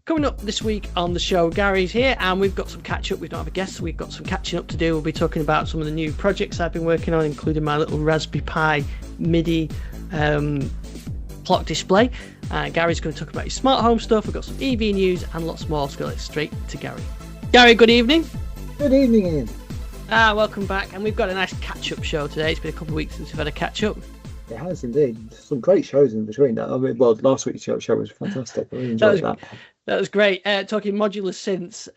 Coming up this week on the show, Gary's here and we've got some catch up. We don't have a guest, so we've got some catching up to do. We'll be talking about some of the new projects I've been working on, including my little Raspberry Pi MIDI clock display. Gary's going to talk about his smart home stuff. We've got some EV news and lots more, so let's straight to Gary. Gary, good evening. Good evening, Ian. Welcome back, and we've got a nice catch up show today. It's been a couple of weeks since we've had a catch up. It has indeed. Some great shows in between. I mean, well, last week's show was fantastic. I really enjoyed that. That was great. Talking modular synths.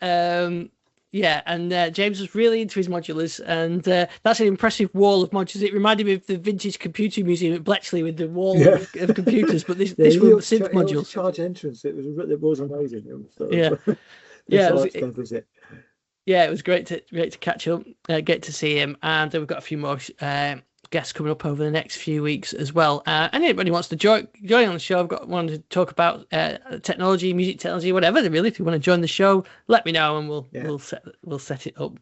James was really into his modulars, and that's an impressive wall of modulars. It reminded me of the vintage computer museum at Bletchley with the wall of computers, but this was the synth modules. Charge entrance. It was amazing. It was great to catch up, get to see him, and we've got a few more guests coming up over the next few weeks as well. And anybody wants to join on the show, I've got one to talk about technology, music technology, whatever. Really, if you want to join the show, let me know and we'll set it up.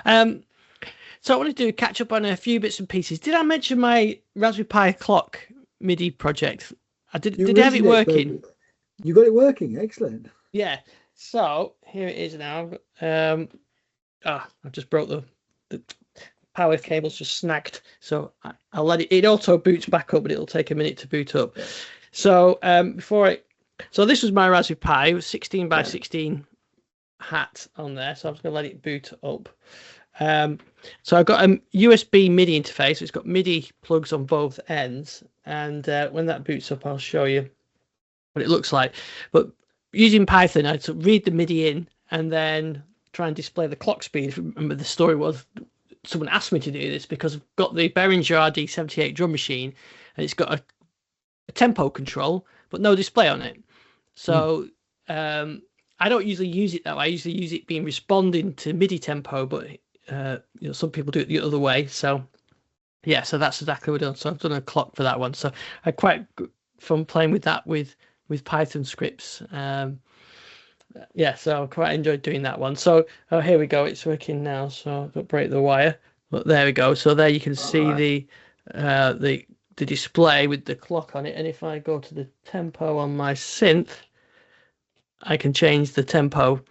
So I want to do a catch up on a few bits and pieces. Did I mention my Raspberry Pi clock MIDI project? Did I have it working? You got it working. Excellent. Yeah. So here it is now. I've just broke the power cable's just snagged, so I'll let it auto boots back up, but it'll take a minute to boot up. So so this was my Raspberry Pi. It was 16 by 16 hat on there, so I'm just gonna let it boot up. So I've got a USB MIDI interface. It's got MIDI plugs on both ends, and when that boots up, I'll show you what it looks like. But using Python, I'd sort of read the MIDI in and then try and display the clock speed. Remember, the story was someone asked me to do this because I've got the Behringer RD 78 drum machine, and it's got a tempo control but no display on it. So I don't usually use it that way. I usually use it being responding to MIDI tempo, but some people do it the other way. So so that's exactly what I've done. So I've done a clock for that one. So I had quite fun playing with that with Python scripts. So I quite enjoyed doing that one. So here we go, it's working now, so don't break the wire. But there we go. So there you can see the display with the clock on it, and if I go to the tempo on my synth, I can change the tempo,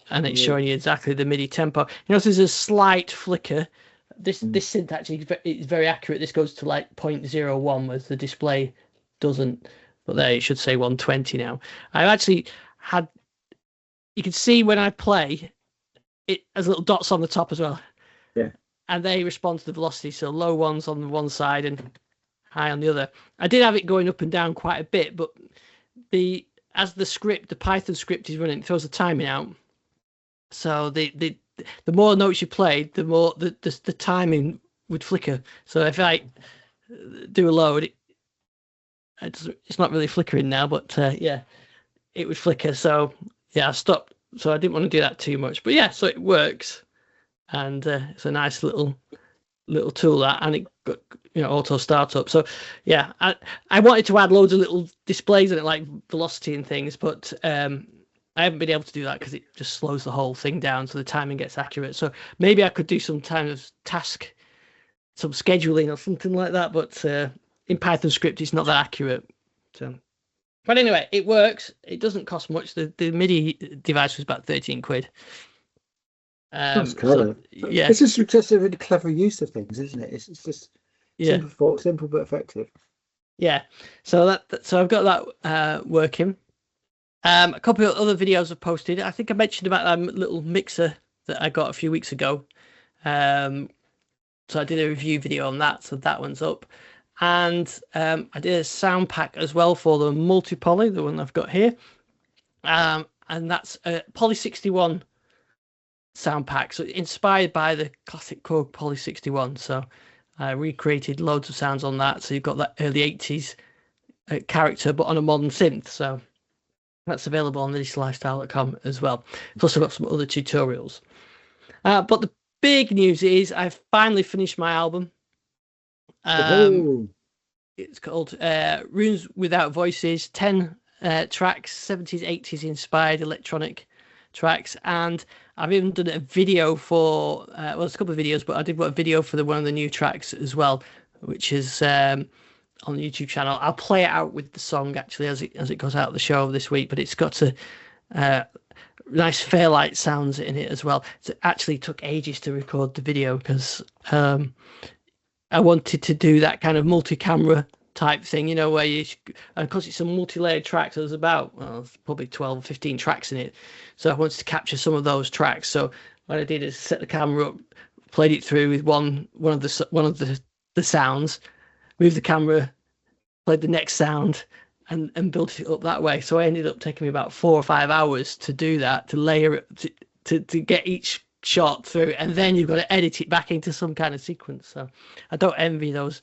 and it's showing you exactly the MIDI tempo. You notice there's a slight flicker. This synth actually is very accurate. This goes to like 0.01, whereas the display doesn't. But there, it should say 120 now. I've actually had. You can see when I play, it has little dots on the top as well. Yeah. And they respond to the velocity, so low ones on one side and high on the other. I did have it going up and down quite a bit, but as the Python script is running, it throws the timing out. So the more notes you played, the more the timing would flicker. So if I do a load, it's not really flickering now, but it would flicker. So I stopped. So I didn't want to do that too much. But so it works, and it's a nice little tool that, and it got auto startup. So I wanted to add loads of little displays in it, like velocity and things, but I haven't been able to do that because it just slows the whole thing down, so the timing gets accurate. So maybe I could do some kind of task, some scheduling or something like that. But in Python script, it's not that accurate. So. But anyway, it works. It doesn't cost much. The MIDI device was about 13 quid. That's clever. It's just a really clever use of things, isn't it? It's just simple but effective. Yeah. So I've got that working. A couple of other videos I've posted. I think I mentioned about that little mixer that I got a few weeks ago. So I did a review video on that. So that one's up. And I did a sound pack as well for the multi-poly, the one I've got here. And that's a Poly 61 sound pack. So inspired by the classic Korg Poly 61. So I recreated loads of sounds on that. So you've got that early 80s character, but on a modern synth. So that's available on digital-lifestyle.com as well. Plus I've got some other tutorials. But the big news is I've finally finished my album. It's called Runes Without Voices, 10 tracks, 70s, 80s inspired electronic tracks. And I've even done a video for, there's a couple of videos, but I did a video for one of the new tracks as well, which is on the YouTube channel. I'll play it out with the song actually as it goes out of the show this week, but it's got nice Fairlight sounds in it as well. It actually took ages to record the video because I wanted to do that kind of multi-camera type thing, you know, where you, and because it's a multi-layered track, so there's about probably 12 or 15 tracks in it, so I wanted to capture some of those tracks. So what I did is set the camera up, played it through with one of the sounds, moved the camera, played the next sound, and built it up that way. So I ended up taking me about 4 or 5 hours to do that, to layer it, to get each shot through, and then you've got to edit it back into some kind of sequence. So I don't envy those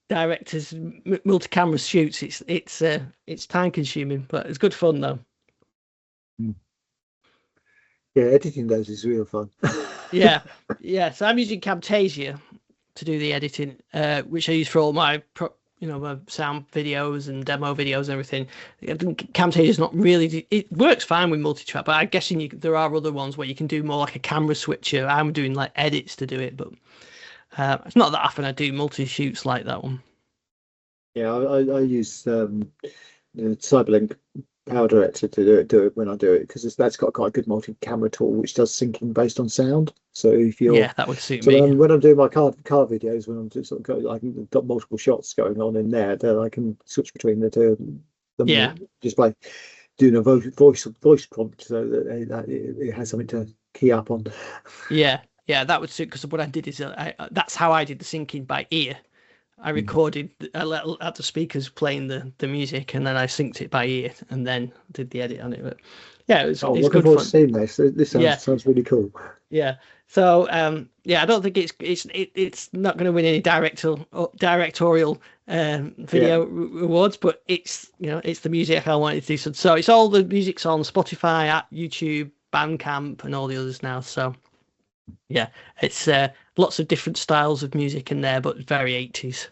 directors multi-camera shoots. It's time consuming, but it's good fun though. Yeah, editing those is real fun. yeah So I'm using Camtasia to do the editing, which I use for all my my sound videos and demo videos and everything. I think Camtasia is not really, it works fine with multi-track, but I'm guessing there are other ones where you can do more like a camera switcher. I'm doing like edits to do it, but it's not that often I do multi-shoots like that one. Yeah, I use Cyberlink Power Director to do it when I do it, because that's got quite a good multi-camera tool which does syncing based on sound. So if you're that would suit me. When I'm doing my car videos, when I'm just sort of I've got multiple shots going on in there, then I can switch between the two. Just by doing a voice prompt, so that it has something to key up on. Yeah, that would suit, because what I did is that's how I did the syncing by ear. I recorded, I let the speakers playing the music, and then I synced it by ear, and then did the edit on it. But yeah, it's good fun. Seeing this. This sounds really cool. Yeah. So I don't think it's not going to win any directorial video awards, but it's it's the music I wanted to do. So it's all the music's on Spotify, at YouTube, Bandcamp, and all the others now. So yeah, it's lots of different styles of music in there, but very 80s. A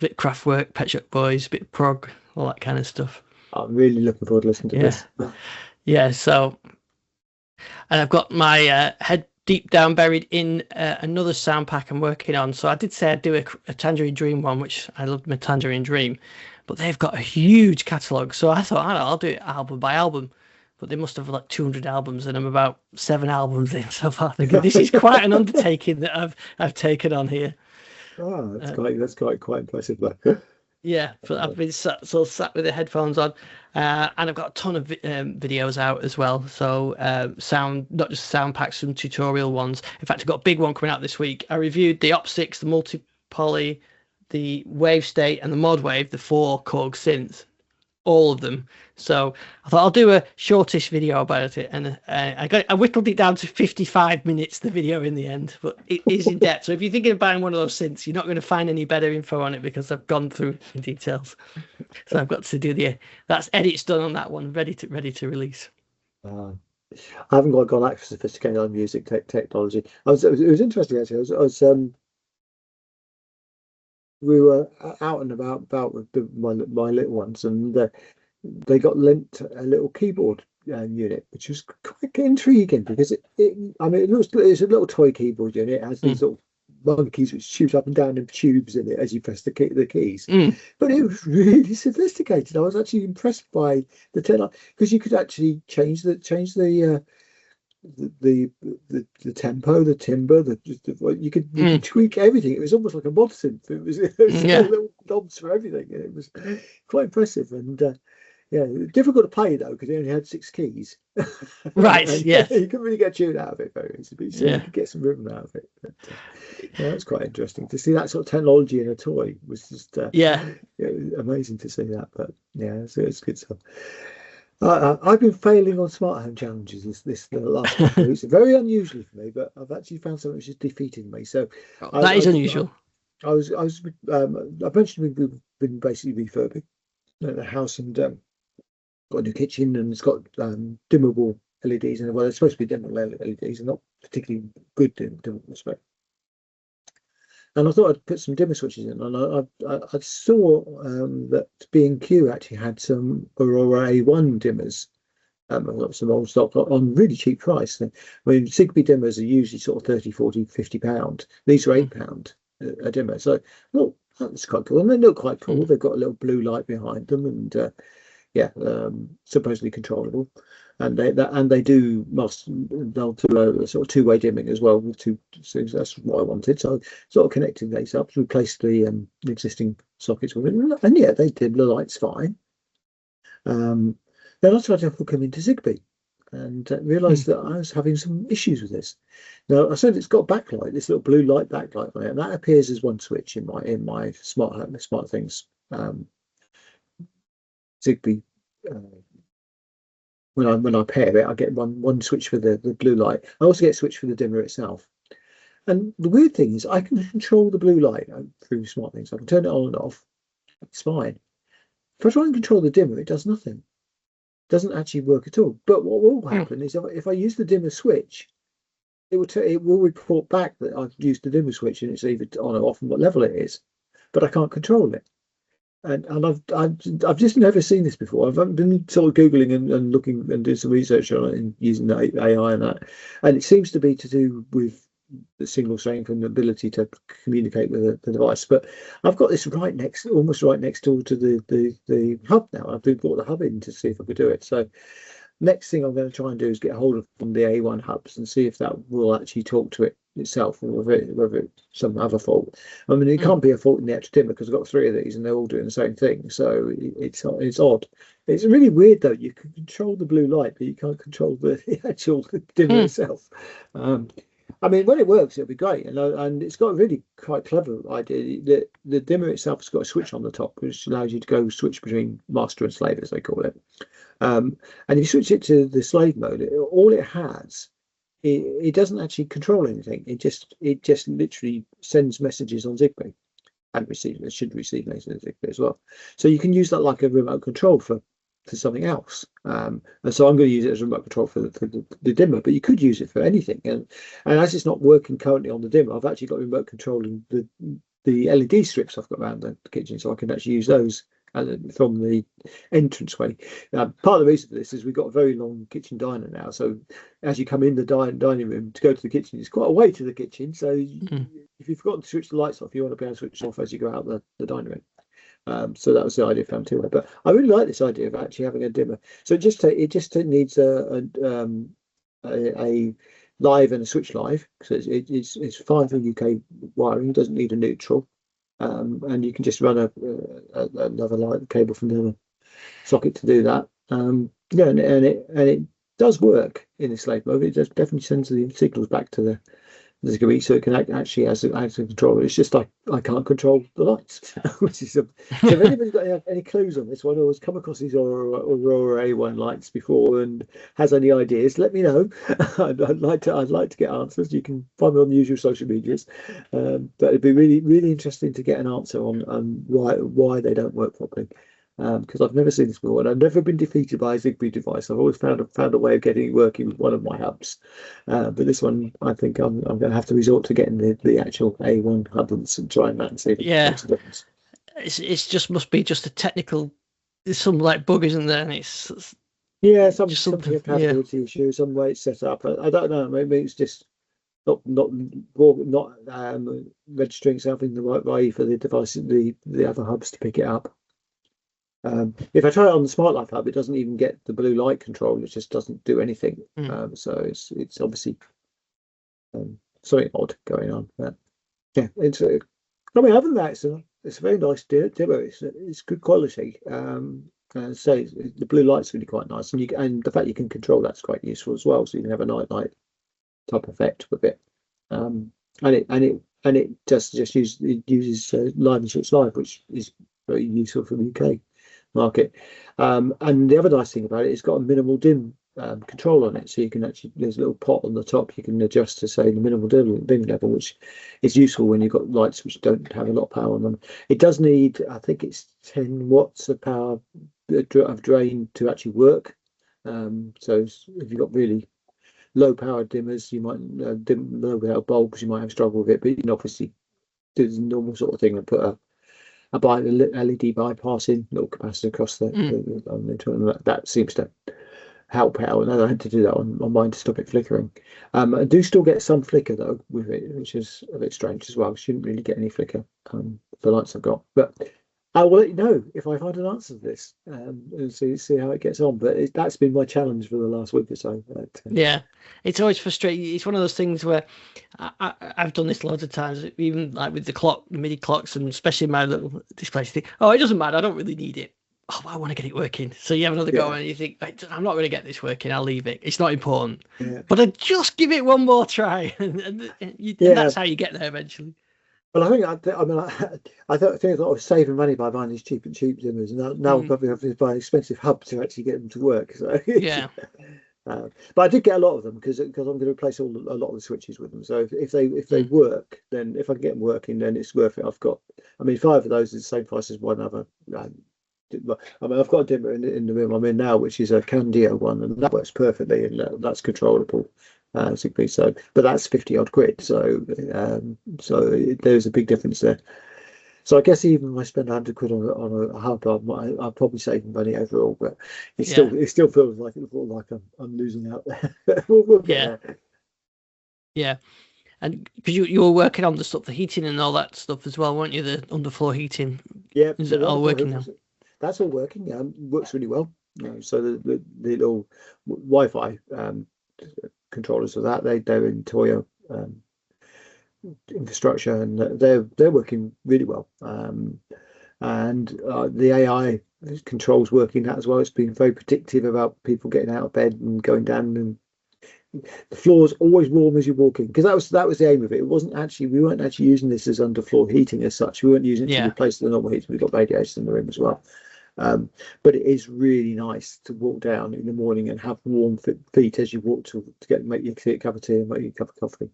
bit Kraftwerk, Pet Shop Boys, a bit prog, all that kind of stuff. I'm really looking forward to listening to this. Yeah, so, and I've got my head deep down buried in another sound pack I'm working on. So I did say I'd do a Tangerine Dream one, which I loved my Tangerine Dream, but they've got a huge catalogue. So I thought, I'll do it album by album. But they must have like 200 albums, and I'm about 7 albums in so far. This is quite an undertaking that I've taken on here. Oh, that's quite impressive. Yeah, but I've been sat with the headphones on, and I've got a ton of videos out as well. So not just sound packs, some tutorial ones. In fact, I've got a big one coming out this week. I reviewed the Opsix, the multi-poly, the Wavestate, and the Modwave, the 4 Korg synths. All of them. So I thought I'll do a shortish video about it, and I whittled it down to 55 minutes, the video in the end, but it is in depth. So if you're thinking of buying one of those synths, you're not going to find any better info on it, because I've gone through in details. So I've got to do that's edits done on that one, ready to release. I haven't gone that sophisticated on music technology. It was interesting actually. I was we were out and about with my little ones, and they got lent a little keyboard unit, which was quite intriguing, because it's a little toy keyboard unit. It has these little monkeys which shoot up and down in tubes in it as you press the keys. But it was really sophisticated. I was actually impressed by the technology, because you could actually change the tempo, the timbre, you could tweak everything. It was almost like a mod synth. It was little knobs for everything, and it was quite impressive. And difficult to play though, because it only had 6 keys. Right. You couldn't really get a tune out of it very easily, so you could get some rhythm out of it. But, it's quite interesting to see that sort of technology in a toy. It was just amazing to see that. But it's good stuff. I've been failing on smart home challenges the last couple of weeks. Very unusually for me, but I've actually found something which is defeating me. So that is unusual. I mentioned we've been basically refurbing the house, and got a new kitchen, and it's got dimmable LEDs, and it's supposed to be dimmable LEDs, and not particularly good dimmable spec. And I thought I'd put some dimmer switches in, and I saw that B&Q actually had some Aurora A1 dimmers, some old stock on really cheap price. I mean, Zigbee dimmers are usually sort of 30, 40, £50. These are £8 a dimmer. So, well, that's quite cool. And they look quite cool. They've got a little blue light behind them, and supposedly controllable. And they do they'll do a sort of two-way dimming as well with two. So that's what I wanted. So I sort of connected these up, replaced the existing sockets with it, and yeah, they dim the lights fine. Then I tried to hook them into Zigbee, and realised that I was having some issues with this. Now I said it's got backlight, this little blue light backlight on it, and that appears as one switch in my smart things Zigbee. When I pair it, I get one switch for the blue light. I also get a switch for the dimmer itself. And the weird thing is, I can control the blue light through smart things. I can turn it on and off. It's fine. If I try and control the dimmer, it does nothing. It doesn't actually work at all. But what will happen is, if I use the dimmer switch, it will report back that I've used the dimmer switch and it's either on or off and what level it is. But I can't control it. And I've just never seen this before. I've been sort of googling and looking and doing some research on it and using the AI and that, and it seems to be to do with the signal strength and the ability to communicate with the device. But I've got this almost right next door to the hub now. I've brought the hub in to see if I could do it. So next thing I'm going to try and do is get hold of the A1 hubs and see if that will actually talk to it itself, or whether it's some other fault. I mean, it can't be a fault in the actual dimmer because I've got 3 of these and they're all doing the same thing. So it's odd. It's really weird though. You can control the blue light, but you can't control the actual dimmer itself. I mean, when it works, it'll be great, and it's got a really quite clever idea. The dimmer itself has got a switch on the top, which allows you to go switch between master and slave, as they call it. And if you switch it to the slave mode, all it has, it doesn't actually control anything. It just literally sends messages on Zigbee and it should receive messages on Zigbee as well. So you can use that like a remote control for something else. And so I'm going to use it as a remote control for the dimmer, but you could use it for anything. And as it's not working currently on the dimmer, I've actually got remote controlling the LED strips I've got around the kitchen, so I can actually use those from the entranceway. Part of the reason for this is we've got a very long kitchen diner now, so as you come in the dining room to go to the kitchen, it's quite a way to the kitchen. So if you've forgotten to switch the lights off, you want to be able to switch off as you go out the dining room. So that was the idea from too. But I really like this idea of actually having a dimmer. So it just needs a live and a switch live. So it's fine for UK wiring. It doesn't need a neutral. And you can just run another light cable from the other socket to do that. And it does work in the slave mode. It just definitely sends the signals back to the Zigbee, so it can actually as a controller. It's just I can't control the lights, which is so if anybody's got any clues on this one, or has come across these Aurora A1 lights before and has any ideas, let me know. I'd like to get answers. You can find me on the usual social medias, but it'd be really interesting to get an answer on why they don't work properly. Because I've never seen this before, and I've never been defeated by a Zigbee device. I've always found a way of getting it working with one of my hubs, but this one, I think I'm going to have to resort to getting the actual A1 hub and trying that and see if it makes a difference. It's just must be just a technical. There's some like bug, isn't there? And it's some compatibility issue, some way it's set up. I don't know. Maybe it's just not registering itself in the right way for the device, the other hubs to pick it up. If I try it on the Smart Life hub, it doesn't even get the blue light control. It just doesn't do anything. So it's obviously something odd going on. But yeah, I mean, other than that, it's a very nice dimmer. It's good quality. So the blue light's really quite nice, and the fact you can control that's quite useful as well. So you can have a night light type effect with it. And it just uses live and switch live, which is very useful for the UK market. And the other nice thing about it, it's got a minimal dim control on it, so you can actually, there's a little pot on the top you can adjust to say the minimal dim level, which is useful when you've got lights which don't have a lot of power on them. It does need, I think it's 10 watts of power of drain to actually work. So if you've got really low power dimmers, you might dim low power bulbs, you might have struggle with it, but you can obviously do the normal sort of thing and put a LED bypassing little capacitor across that seems to help out. And I had to do that on mine to stop it flickering. I do still get some flicker though with it, which is a bit strange as well. Shouldn't really get any flicker the lights I've got. But I will let you know if I find an answer to this, and see how it gets on. But that's been my challenge for the last week or so. But, yeah, it's always frustrating. It's one of those things where I've done this loads of times, even like with the MIDI clocks, and especially my little display. You think, oh, it doesn't matter. I don't really need it. Oh, I want to get it working. So you have another go, and you think, I'm not going to get this working. I'll leave it. It's not important. Yeah. But I just give it one more try, and that's how you get there eventually. Well, I think I think I was saving money by buying these cheap Zimmers. Now probably have to buy an expensive hub to actually get them to work. So yeah. But I did get a lot of them because I'm going to replace a lot of the switches with them. So if they work, then if I can get them working, then it's worth it. I've got, 5 of those is the same price as one other. I've got a dimmer in the room I'm in now, which is a Camtasia one, and that works perfectly, and that's controllable. Zigbee, so, but that's 50 odd quid. So there's a big difference there. So I guess even if I spend 100 quid on a hub, I'll probably save money overall. But it still feels like I'm losing out there. we'll get there. Yeah. And because you were working on the heating and all that stuff as well, weren't you? The underfloor heating. Yeah. Is it all working now? That's all working. Yeah, works really well. So the little Wi-Fi controllers of that, they're in Toyo infrastructure, and they're working really well. And the AI controls working that as well. It's been very predictive about people getting out of bed and going down, and the floor's always warm as you walk in, because that was the aim of it. We weren't actually using this as underfloor heating as such. We weren't using it to replace the normal heating. We've got radiators in the room as well. But it is really nice to walk down in the morning and have warm feet as you walk to make your cup of tea and make your cup of coffee.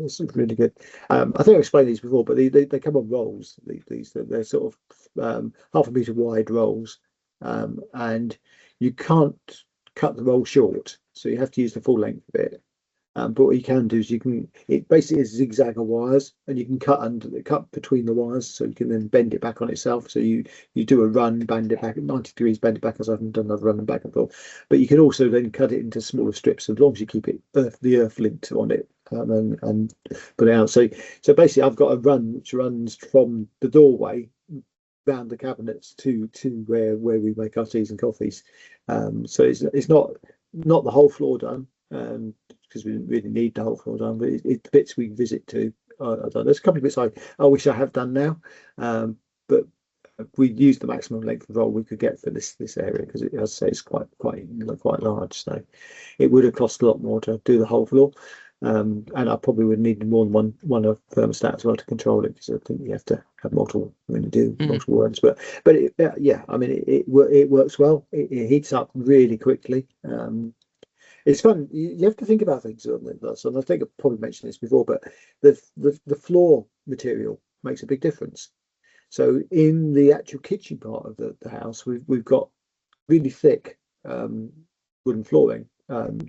It's really good. I think I explained these before, but they come on rolls. They're sort of half a meter wide rolls, and you can't cut the roll short, so you have to use the full length of it. But what you can do is it basically is zigzag of wires, and you can cut between the wires, so you can then bend it back on itself. So you do a run, bend it back at 90 degrees, bend it back, as I haven't done another run and back and forth. But you can also then cut it into smaller strips, as long as you keep it the earth linked on it, and put it out. So basically, I've got a run which runs from the doorway round the cabinets to where we make our teas and coffees. So it's not the whole floor done. Because we didn't really need the whole floor done, but the bits we visit to are done. There's a couple of bits I wish I have done now, but we used the maximum length of roll we could get for this area, because as I say, it's quite large. So it would have cost a lot more to do the whole floor, and I probably would need more than one of thermostat as well to control it, because I think you have to have multiple when you do multiple runs. But it works well. It heats up really quickly. It's fun. You have to think about things on this, and I think I've probably mentioned this before, but the floor material makes a big difference. So in the actual kitchen part of the house, we've got really thick wooden flooring, and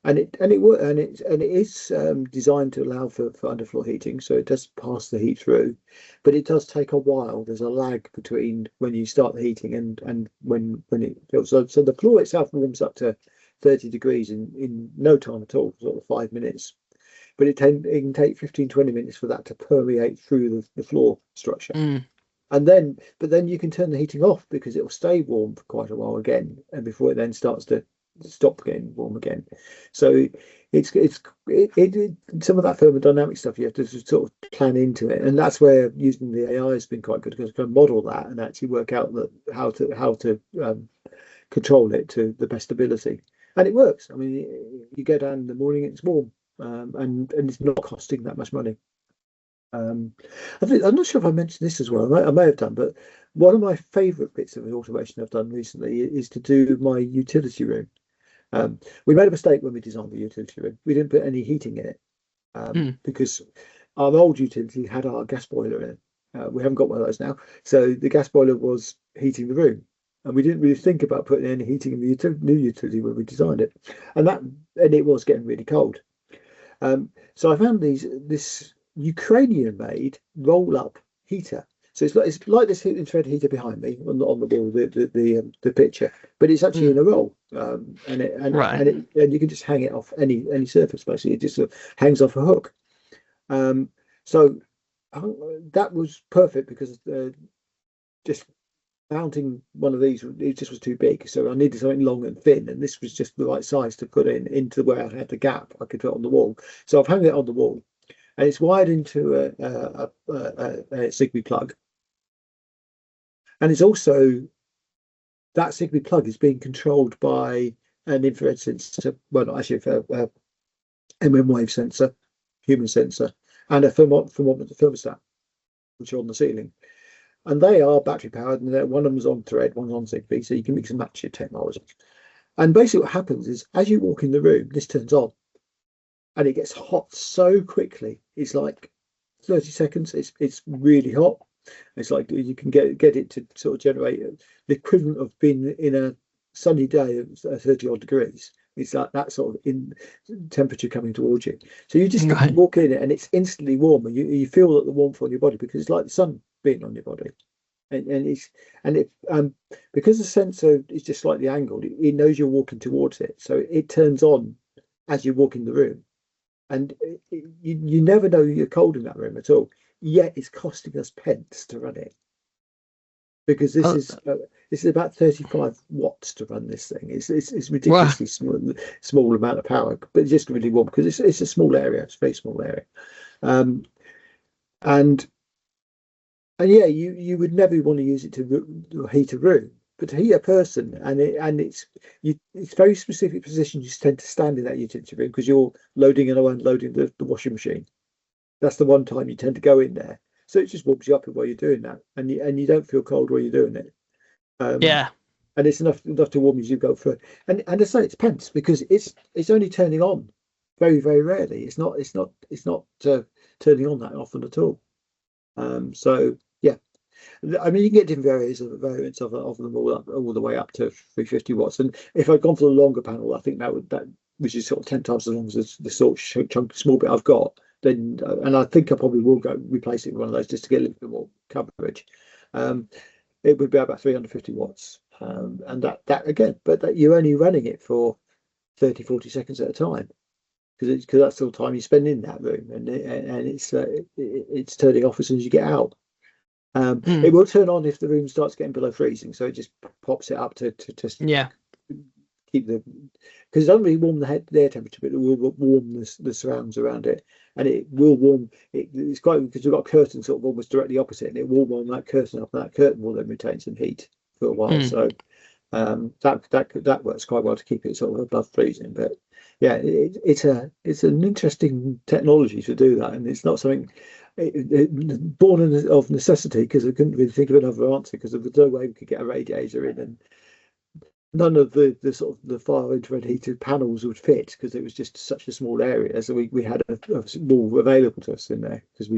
it is designed to allow for underfloor heating, so it does pass the heat through, but it does take a while. There's a lag between when you start the heating and when it fills. So the floor itself warms up to 30 degrees in no time at all, sort of 5 minutes, but it can take 15-20 minutes for that to permeate through the floor structure. And then you can turn the heating off, because it will stay warm for quite a while again, and before it then starts to stop getting warm again. So it's some of that thermodynamic stuff you have to sort of plan into it, and that's where using the AI has been quite good, because you can model that and actually work out how to control it to the best ability. And it works. I mean, you go down in the morning, it's warm, and it's not costing that much money. I'm not sure if I mentioned this as well. I may have done, but one of my favourite bits of automation I've done recently is to do my utility room. We made a mistake when we designed the utility room. We didn't put any heating in it, because our old utility had our gas boiler in it. We haven't got one of those now. So the gas boiler was heating the room. And we didn't really think about putting any heating in the new utility when we designed it, and it was getting really cold. So I found this Ukrainian made roll-up heater. So it's like this infrared heater behind me on the wall, the picture, but it's actually in a roll, and you can just hang it off any surface. Basically, it just sort of hangs off a hook. So that was perfect because just mounting one of these, it just was too big. So I needed something long and thin, and this was just the right size to put into where I had the gap I could put on the wall. So I've hung it on the wall, and it's wired into a Zigbee plug. And it's also, that Zigbee plug is being controlled by an infrared sensor, well, not actually, mmWave sensor, human sensor, and a thermostat, which are on the ceiling. And they are battery powered, and one of them is on Thread, one's on Zigbee, so you can mix and match your technology. And basically what happens is, as you walk in the room, this turns on, and it gets hot so quickly. It's like 30 seconds. It's really hot. It's like you can get it to sort of generate the equivalent of being in a sunny day of 30 odd degrees. It's like that sort of in temperature coming towards you. So you just walk in it, and it's instantly warmer. You feel the warmth on your body because it's like the sun being on your body. Because the sensor is just slightly angled, it knows you're walking towards it, so it turns on as you walk in the room, and you never know you're cold in that room at all. Yet it's costing us pence to run it, because this is about 35 watts to run this thing. It's ridiculously small amount of power, but it's just really warm because it's a small area. It's a very small area, and yeah, you would never want to use it to heat a room, but to heat a person, and it's very specific positions you tend to stand in that utility room, because you're loading and unloading the washing machine. That's the one time you tend to go in there, so it just warms you up while you're doing that, and you don't feel cold while you're doing it. And it's enough to warm you as you go through. And I say it's pence, because it's only turning on very, very rarely. It's not turning on that often at all. So yeah, I mean, you can get different variants of them all the way up to 350 watts. And if I'd gone for the longer panel, I think that which is sort of 10 times as long as the sort of small bit I've got, then and I think I probably will go replace it with one of those just to get a little bit more coverage. It would be about 350 watts, and that again, but that you're only running it for 30-40 seconds at a time, because that's all the time you spend in that room, and it's turning off as soon as you get out. It will turn on if the room starts getting below freezing, so it just pops it up to just keep because it doesn't really warm the air temperature, but it will warm the surrounds around it, and it will warm it's quite, because we've got a curtain sort of almost directly opposite, and it will warm that curtain up, and that curtain will then retain some heat for a while. So that works quite well to keep it sort of above freezing. But yeah, it's an interesting technology to do that, and it's not something born of necessity, because I couldn't really think of another answer, because there was no way we could get a radiator in, and none of the sort of the far infrared heated panels would fit, because it was just such a small area. So we had a wall available to us in there, because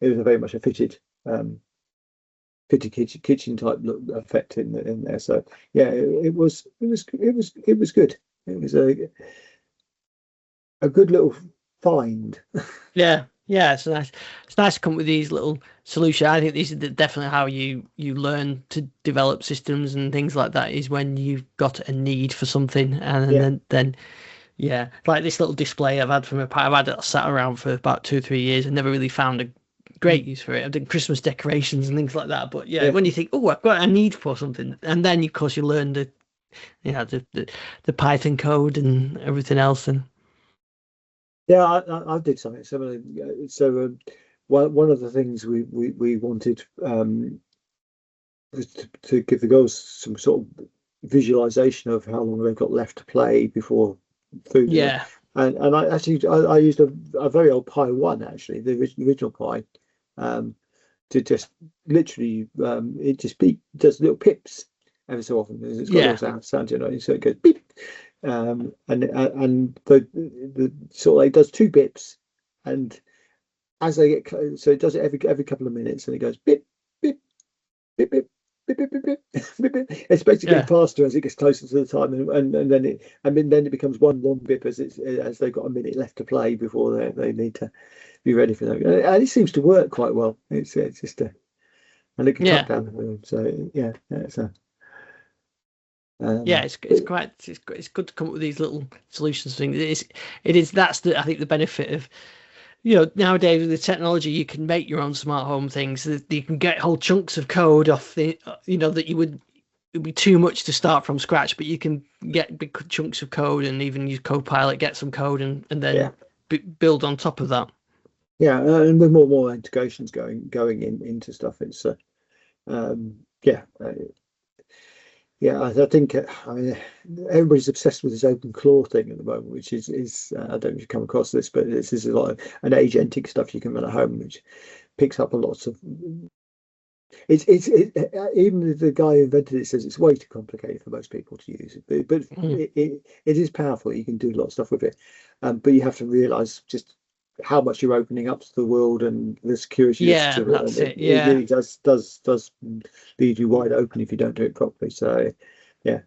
it was very much a fitted kitchen type look effect in there. So yeah, it was good. It was a good little find. Yeah, it's nice to come up with these little solutions. I think these are definitely how you learn to develop systems and things like that, is when you've got a need for something, and then like this little display I've had from I've had it sat around for about 2 or 3 years and never really found a great use for it. I've done Christmas decorations and things like that, but when you think, oh, I've got a need for something, and then of course you learn the Python code and everything else. And yeah, I did something similar. So one of the things we wanted was to give the girls some sort of visualization of how long they've got left to play before food. And I actually I used a very old Pi 1, actually, the original Pi, to just literally it just does little pips every so often. It's got a little sound, so it goes beep. And the sort of, it does 2 bips, and as they get close, so it does it every couple of minutes, and it goes bip bip bip bip bip bip bip bip, bip, bip. It's basically faster as it gets closer to the time, and then it becomes one long bip as they've got a minute left to play before they need to be ready for that, and it seems to work quite well. It's just and it can cut down the room. So yeah, it's a it's good to come up with these little solutions things. It is that's I think the benefit of nowadays with the technology, you can make your own smart home things. You can get whole chunks of code off that it'd be too much to start from scratch, but you can get big chunks of code and even use Copilot, get some code and then build on top of that. Yeah, and with more integrations going into stuff, it's I think everybody's obsessed with this open claw thing at the moment, which is I don't know if you've come across this, but this is a lot of an agentic stuff you can run at home, which picks up a lot of. Even the guy who invented it says it's way too complicated for most people to use, but it is powerful. You can do a lot of stuff with it, but you have to realise just how much you're opening up to the world and the security. Yeah, that's it. It really does leave you wide open if you don't do it properly. So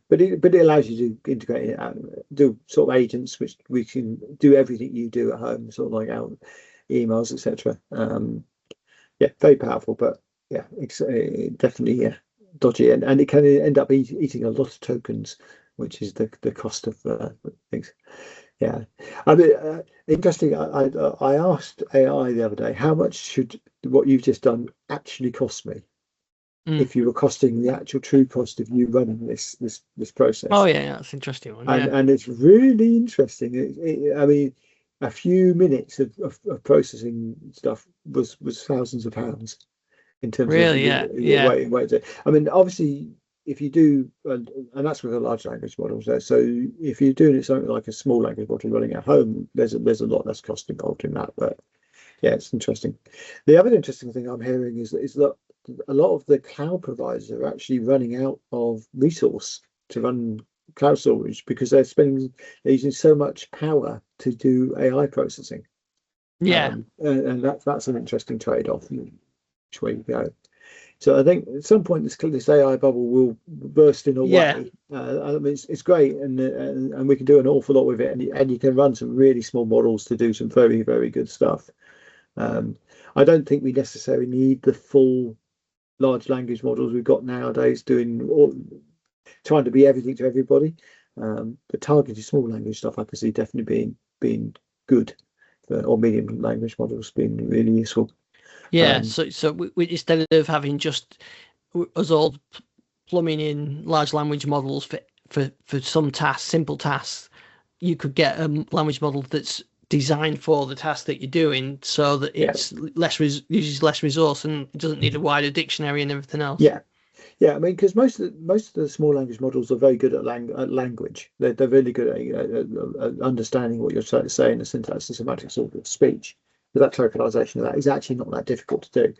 but it allows you to integrate it out, do sort of agents which we can do everything you do at home, sort of like out emails, etc. Very powerful, but it's definitely dodgy, and it can end up eating a lot of tokens, which is the cost of things. I mean, interesting. I asked AI the other day, how much should what you've just done actually cost me if you were costing the actual true cost of you running this process? Oh yeah, that's an interesting one. And it's really interesting. I mean, a few minutes of processing stuff was thousands of pounds in terms of way. I mean, obviously, if you do, and that's with a large language model. So if you're doing it something like a small language model running at home, there's a lot less cost involved in that. But it's interesting. The other interesting thing I'm hearing is that a lot of the cloud providers are actually running out of resource to run cloud storage because they're using so much power to do AI processing. And that's an interesting trade-off. Which way you go. So I think at some point this AI bubble will burst in a way. I mean, it's great, and we can do an awful lot with it, and you can run some really small models to do some very, very good stuff. I don't think we necessarily need the full large language models we've got nowadays trying to be everything to everybody. But targeted small language stuff I can see definitely being good, or medium language models being really useful. So we instead of having just us all plumbing in large language models for some tasks, simple tasks, you could get a language model that's designed for the task that you're doing, so that it's uses less resource and doesn't need a wider dictionary and everything else. I mean, because most of the small language models are very good at language. They're really good at understanding what you're saying, the syntax, the semantics of speech. But that tokenization of that is actually not that difficult to do.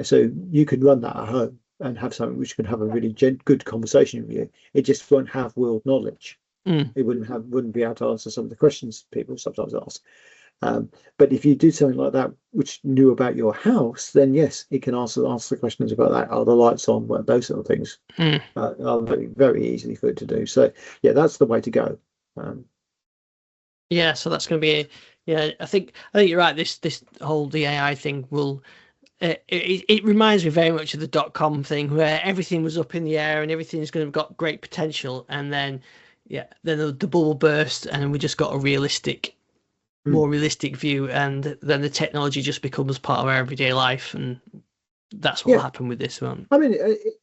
So you can run that at home and have something which can have a really good conversation with you. It just won't have world knowledge. It wouldn't be able to answer some of the questions people sometimes ask. But if you do something like that, which knew about your house, then yes, it can answer the questions about that. Are the lights on? Well, those sort of things are very, very easily for it to do. So that's the way to go. So that's going to be I think you're right. This whole the AI thing will. It reminds me very much of the .com thing, where everything was up in the air and everything's going to have got great potential, and then the bubble burst, and we just got a more realistic view, and then the technology just becomes part of our everyday life, and that's what will happen with this one. I mean,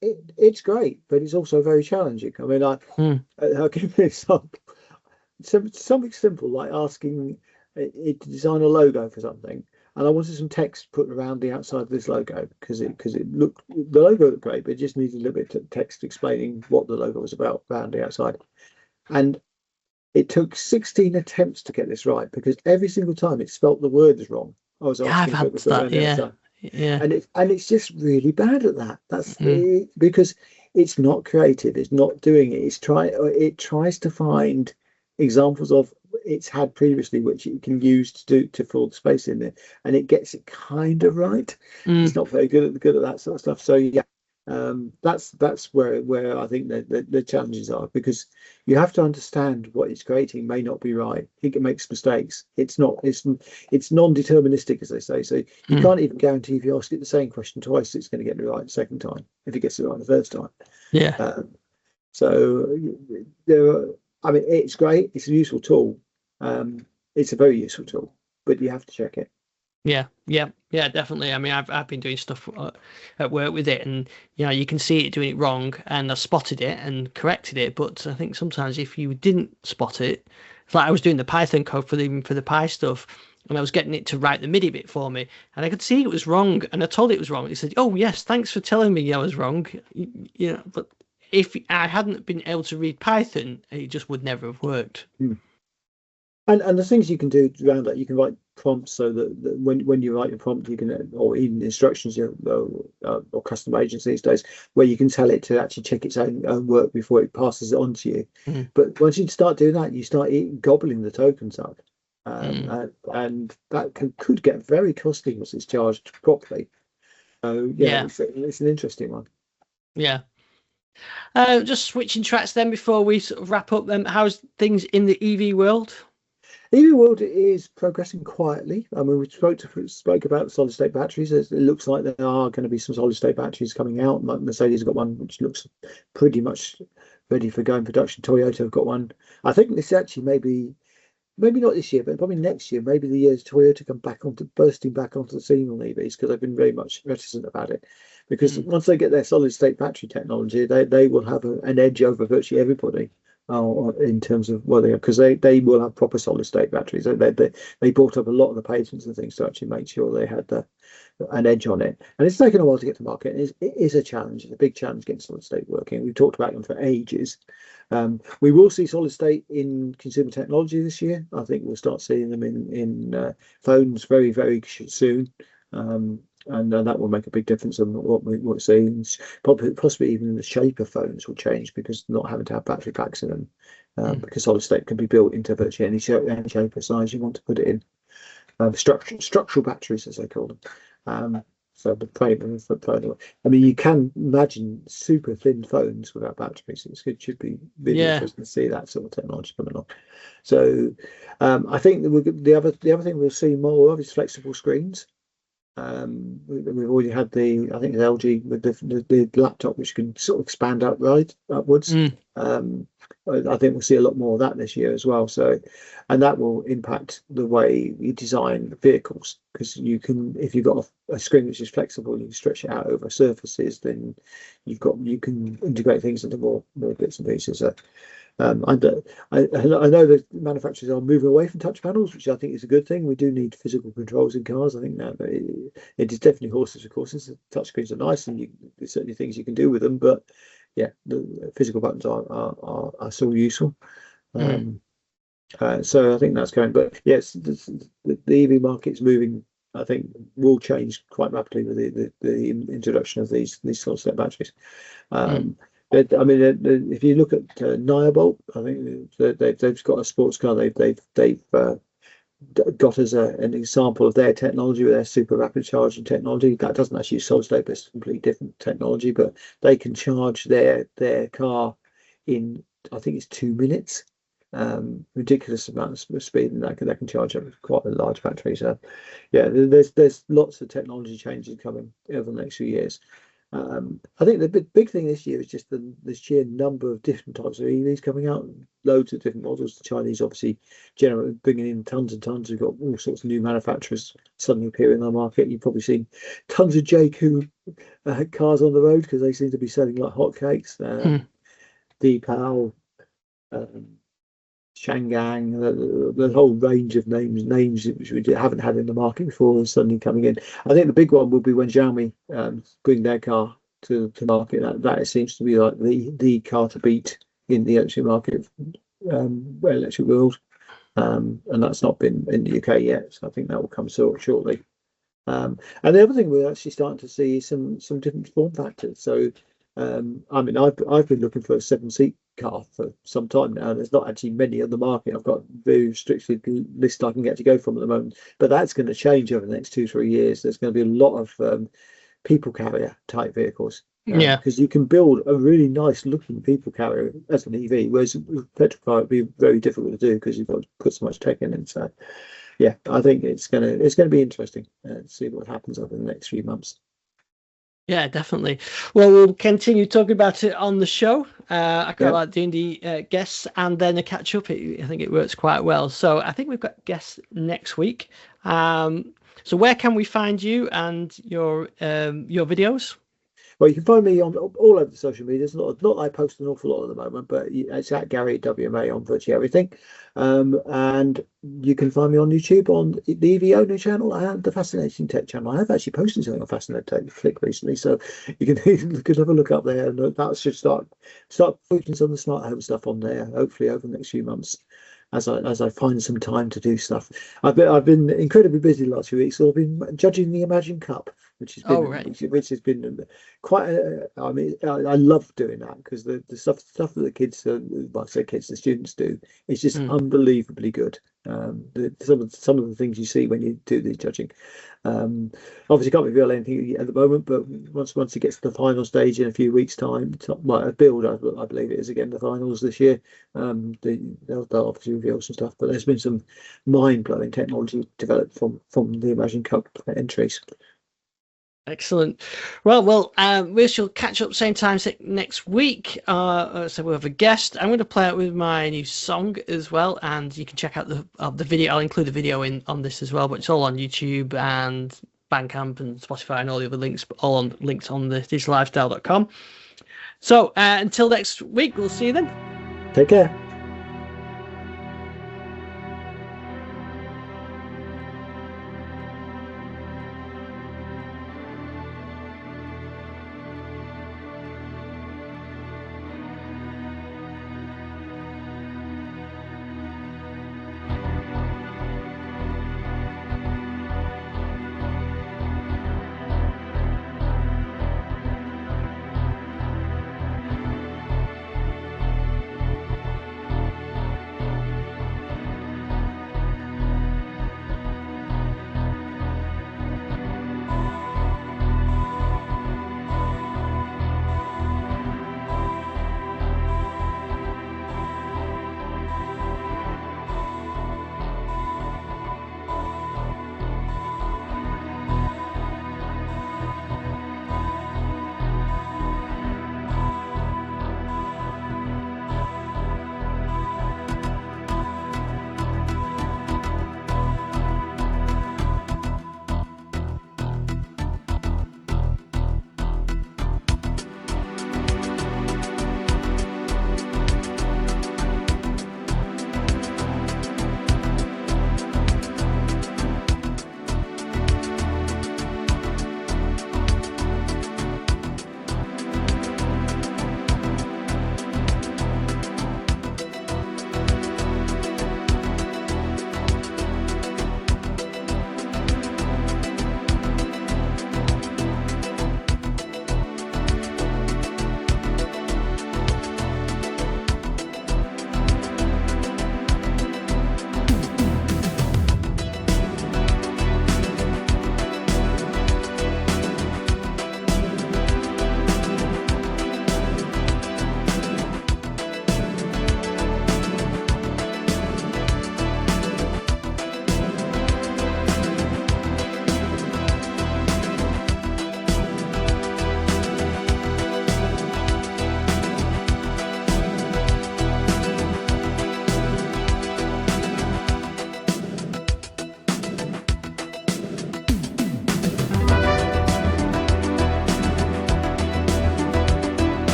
it's great, but it's also very challenging. I mean, I'll give you an example. Something simple like asking it to design a logo for something, and I wanted some text put around the outside of this logo because the logo looked great, but it just needed a little bit of text explaining what the logo was about around the outside. And it took 16 attempts to get this right, because every single time it spelt the words wrong. I was asking I've had that, and it's just really bad at that. That's because it's not creative. It's not doing it. It tries to find examples of it's had previously, which it can use to fill the space in there, and it gets it kind of right. It's not very good at that sort of stuff. So that's where I think the challenges are, because you have to understand what it's creating may not be right. It makes mistakes. It's non-deterministic, as they say. So you can't even guarantee if you ask it the same question twice, it's going to get it right the second time if it gets it right the first time. So I mean, it's great. It's a useful tool. It's a very useful tool, but you have to check it. Yeah, definitely. I mean, I've been doing stuff at work with it, and you can see it doing it wrong, and I spotted it and corrected it. But I think sometimes if you didn't spot it, it's like I was doing the Python code for the Pi stuff, and I was getting it to write the MIDI bit for me, and I could see it was wrong, and I told it was wrong. It said, "Oh yes, thanks for telling me I was wrong." But if I hadn't been able to read Python, it just would never have worked. And the things you can do around that, you can write prompts so that when you write your prompt, you can, or even instructions, or custom agents these days, where you can tell it to actually check its own work before it passes it on to you. But once you start doing that, you start gobbling the tokens up, and that could get very costly once it's charged properly. So it's an interesting one. Yeah. Just switching tracks then before we sort of wrap up. Then, how's things in the EV world? EV world is progressing quietly. I mean, we spoke about solid state batteries. It looks like there are going to be some solid state batteries coming out. Mercedes have got one which looks pretty much ready for going production. Toyota have got one. I think this actually maybe not this year, but probably next year. Maybe the years Toyota come bursting back onto the scene on EVs, because they've been very much reticent about it. Because once they get their solid state battery technology, they will have an edge over virtually everybody. In terms of because they will have proper solid state batteries. They bought up a lot of the patents and things to actually make sure they had an edge on it. And it's taken a while to get to market. It is a challenge. It's a big challenge getting solid state working. We've talked about them for ages. We will see solid state in consumer technology this year. I think we'll start seeing them in phones very, very soon. And that will make a big difference on what we're seeing. Possibly even the shape of phones will change, because not having to have battery packs in them, because solid state can be built into virtually any shape or size you want to put it in. Structural batteries, as they call them. So the frame, I mean, you can imagine super thin phones without batteries. It should be really interesting to see that sort of technology coming along. So I think that the other thing we'll see more of is flexible screens. We've already had I think it's LG with the laptop, which can sort of expand upwards. I think we'll see a lot more of that this year as well. So, and that will impact the way you design vehicles, because you can, if you've got a screen which is flexible, you can stretch it out over surfaces, then you can integrate things into more bits and pieces. I know that manufacturers are moving away from touch panels, which I think is a good thing. We do need physical controls in cars. I think now it is definitely horses for courses. Touchscreens are nice, and there's certainly things you can do with them. But yeah, the physical buttons are still useful. So I think that's going. But yes, the EV market's moving. I think will change quite rapidly with the introduction of these solid state batteries. But I mean, if you look at Niabolt, I think they've got a sports car. They've got as an example of their technology with their super rapid charging technology. That doesn't actually use solid state, but it's completely different technology. But they can charge their car in, I think it's 2 minutes. Ridiculous amount of speed, and they can charge up quite a large battery. So yeah, there's lots of technology changes coming over the next few years. I think the big thing this year is just the sheer number of different types of EVs coming out, loads of different models. The Chinese obviously generally bringing in tons and tons. We've got all sorts of new manufacturers suddenly appearing on the market. You've probably seen tons of JQ cars on the road, because they seem to be selling like hotcakes. Deepal, Shangang, the whole range of names which we haven't had in the market before, are suddenly coming in. I think the big one will be when Xiaomi bring their car to market. That seems to be like the car to beat in the electric market, electric world, and that's not been in the UK yet. So I think that will come shortly. And the other thing we're actually starting to see is some different form factors. So I mean, I've been looking for a 7-seat car for some time now. There's not actually many on the market. I've got very restricted list I can get to go from at the moment, but that's going to change over the next 2-3 years. There's going to be a lot of people carrier type vehicles, because you can build a really nice looking people carrier as an EV, whereas with petrol car it'd be very difficult to do because you've got to put so much tech in. And so yeah, I think it's going to be interesting to see what happens over the next few months. Yeah, definitely. Well, we'll continue talking about it on the show. I quite like doing the guests and then a catch up. I think it works quite well. So I think we've got guests next week. So where can we find you and your videos? Well, you can find me on all over the social media. It's not that I post an awful lot at the moment, but it's at Gary WMA on virtually everything. And you can find me on YouTube on the EVO new channel and the Fascinating Tech channel. I have actually posted something on Fascinating Tech Flick recently, so you can have a look up there, and that should start putting some of the smart home stuff on there. Hopefully over the next few months, as I find some time to do stuff. I've been incredibly busy the last few weeks. So I've been judging the Imagine Cup, which has been quite. I mean, I love doing that because the stuff that the kids, well, I say kids, the students do, is just unbelievably good. Some of the things you see when you do the judging. Obviously can't reveal anything at the moment, but once it gets to the final stage in a few weeks' time, a build, I believe it is again the finals this year. They'll obviously reveal some stuff, but there's been some mind-blowing technology developed from the Imagine Cup entries. Excellent. Well, we shall catch up same time next week. So we'll have a guest. I'm going to play it with my new song as well, and you can check out the video. I'll include the video on this as well, but it's all on YouTube and Bandcamp and Spotify and all the other links, all linked on the digitallifestyle.com. So until next week, we'll see you then. Take care.